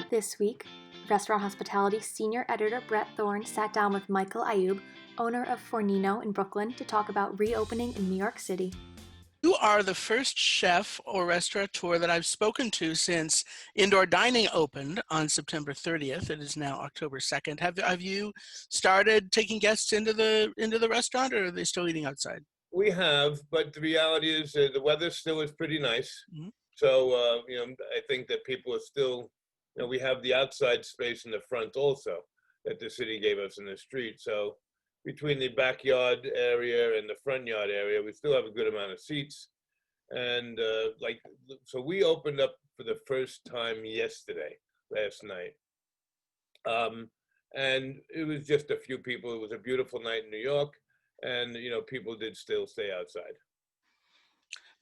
This week, Restaurant Hospitality Senior Editor Brett Thorne sat down with Michael Ayoub, owner of Fornino in Brooklyn, to talk about reopening in New York City. You are the first chef or restaurateur that I've spoken to since indoor dining opened on September 30th. It is now October 2nd. Have you started taking guests into the restaurant, or are they still eating outside? We have, but the reality is the weather still is pretty nice. Mhm. So, I think that people are still, we have the outside space in the front also that the city gave us in the street. So between the backyard area and the front yard area, we still have a good amount of seats. And so we opened up for the first time last night. And it was just a few people. It was a beautiful night in New York. And, people did still stay outside.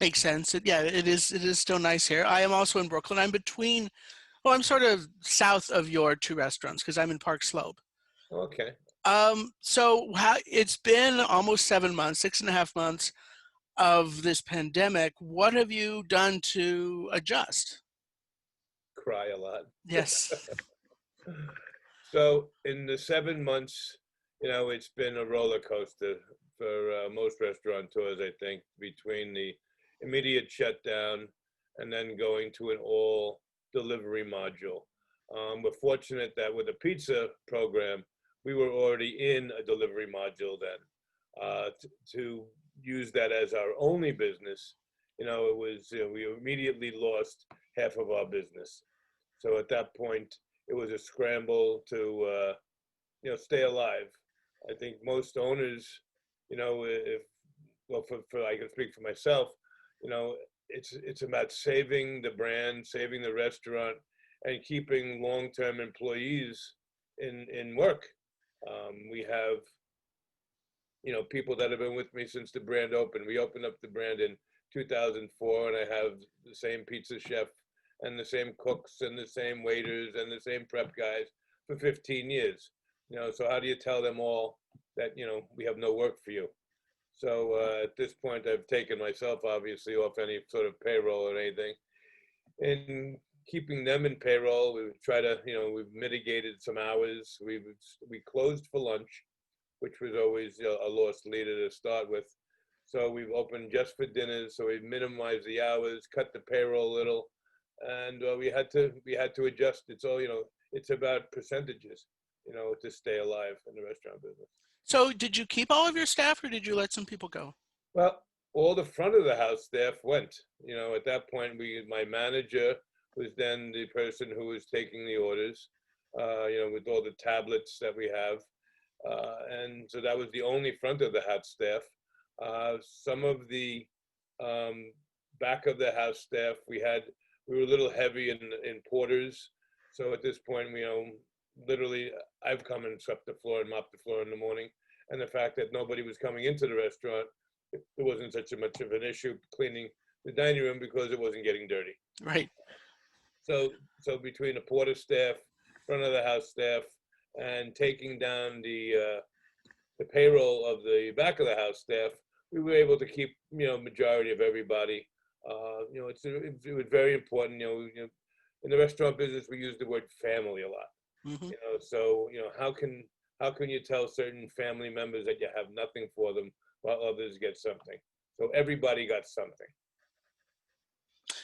Makes sense. Yeah, it is. It is still nice here. I am also in Brooklyn. I'm sort of south of your two restaurants because I'm in Park Slope. Okay. It's been almost 7 months, 6.5 months of this pandemic. What have you done to adjust? Cry a lot. Yes. So in the 7 months, it's been a roller coaster for most restaurateurs, I think, between the immediate shutdown and then going to an all delivery module. We're fortunate that with the pizza program, we were already in a delivery module then. To use that as our only business, we immediately lost half of our business. So at that point, it was a scramble to, stay alive. I think most owners, I can speak for myself, it's about saving the brand, saving the restaurant, and keeping long-term employees in work. We have, people that have been with me since the brand opened. We opened up the brand in 2004, and I have the same pizza chef and the same cooks and the same waiters and the same prep guys for 15 years. So how do you tell them all that, we have no work for you? So at this point, I've taken myself, obviously, off any sort of payroll or anything. And keeping them in payroll, we've tried to, we've mitigated some hours. We closed for lunch, which was always a lost leader to start with. So we've opened just for dinners. So we've minimized the hours, cut the payroll a little, and we had to adjust. It's all, it's about percentages, to stay alive in the restaurant business. So did you keep all of your staff, or did you let some people go? Well, all the front of the house staff went. At that point, my manager was then the person who was taking the orders, with all the tablets that we have. And so that was the only front of the house staff. Some of the back of the house staff, we were a little heavy in porters. So at this point, literally, I've come and swept the floor and mopped the floor in the morning. And the fact that nobody was coming into the restaurant, it wasn't such much of an issue cleaning the dining room because it wasn't getting dirty. Right. So between the porter staff, front of the house staff, and taking down the payroll of the back of the house staff, we were able to keep majority of everybody. It was very important. In the restaurant business, we use the word family a lot. Mm-hmm. So how can you tell certain family members that you have nothing for them while others get something? So everybody got something.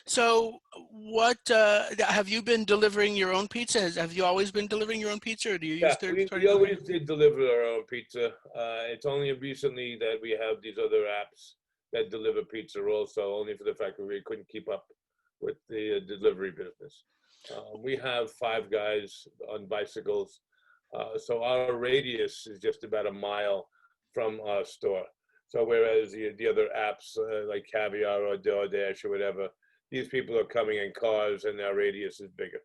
So what have you been delivering your own pizza? Have you always been delivering your own pizza, or do you use third-party? We always did deliver our own pizza. It's only recently that we have these other apps that deliver pizza also, only for the fact that we couldn't keep up with the delivery business. We have 5 guys on bicycles. So our radius is just about a mile from our store. So whereas the other apps like Caviar or DoorDash or whatever, these people are coming in cars and our radius is bigger.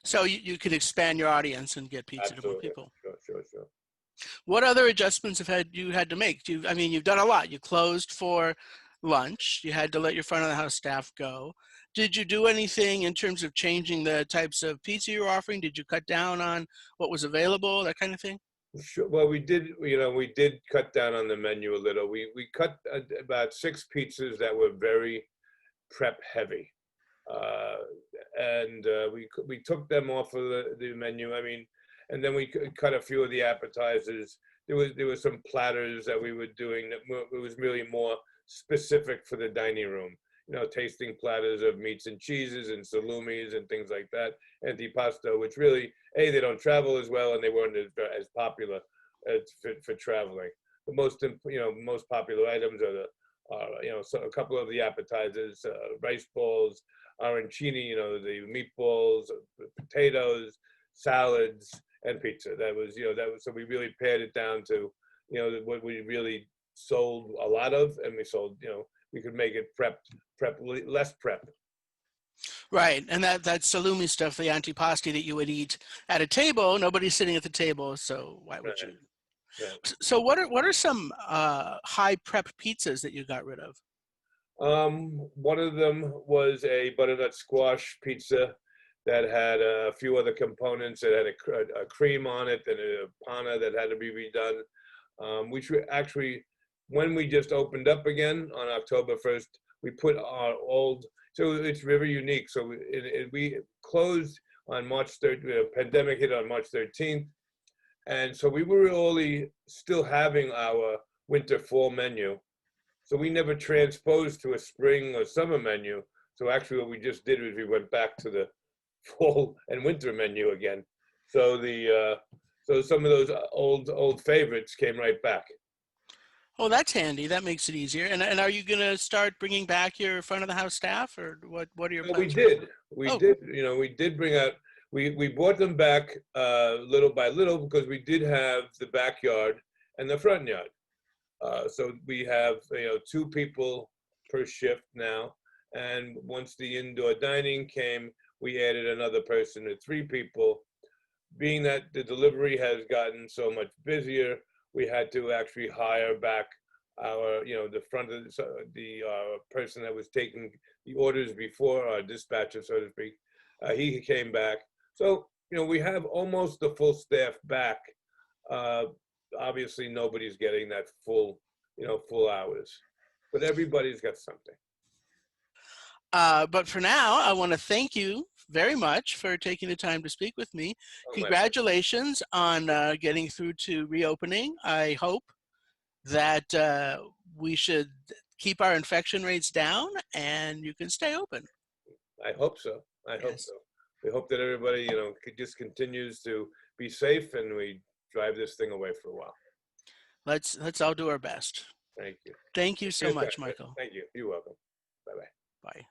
So you can expand your audience and get pizza Absolutely. to more people. Sure. What other adjustments have you had to make? You've done a lot. You closed for lunch. You had to let your front of the house staff go. Did you do anything in terms of changing the types of pizza you were offering? Did you cut down on what was available, that kind of thing? Sure. Well, we did cut down on the menu a little. We cut about 6 pizzas that were very prep heavy. and we took them off of the menu. I mean, and then we cut a few of the appetizers. There was some platters that we were doing that it was really more specific for the dining room. You know, tasting platters of meats and cheeses and salumis and things like that, antipasto, which really, they don't travel as well and they weren't as popular as for traveling. The most popular items are so a couple of the appetizers, rice balls, arancini, the meatballs, potatoes, salads, and pizza. So we really pared it down to, what we really sold a lot of, and we sold, we could make it less prep. Right, and that salumi stuff, the antipasti that you would eat at a table, nobody's sitting at the table, so why would you? Right. So what are some high prep pizzas that you got rid of? One of them was a butternut squash pizza that had a few other components. It had a cream on it and a panna that had to be redone. Which we actually, when we just opened up again on October 1st, we put our old, so it's very unique. So we closed on March 3rd, the pandemic hit on March 13th. And so we were only still having our winter fall menu. So we never transposed to a spring or summer menu. So actually what we just did was we went back to the fall and winter menu again. So so some of those old favorites came right back. Oh, that's handy. That makes it easier. And are you going to start bringing back your front of the house staff, or what are your plans? We did. We did bring out, we brought them back little by little because we did have the backyard and the front yard. So we have 2 people per shift now, and once the indoor dining came, we added another person to 3 people. Being that the delivery has gotten so much busier, we had to actually hire back our the front of the person that was taking the orders before, our dispatcher, so to speak. He came back, so we have almost the full staff back. Obviously nobody's getting that full hours, but everybody's got something. But for now, I want to thank you very much for taking the time to speak with me. Oh, Congratulations on getting through to reopening. I hope that we should keep our infection rates down and you can stay open. I hope so. Hope so. We hope that everybody, just continues to be safe and we drive this thing away for a while. Let's all do our best. Thank you. Thank you so much, Michael. Thank you. You're welcome. Bye-bye. Bye.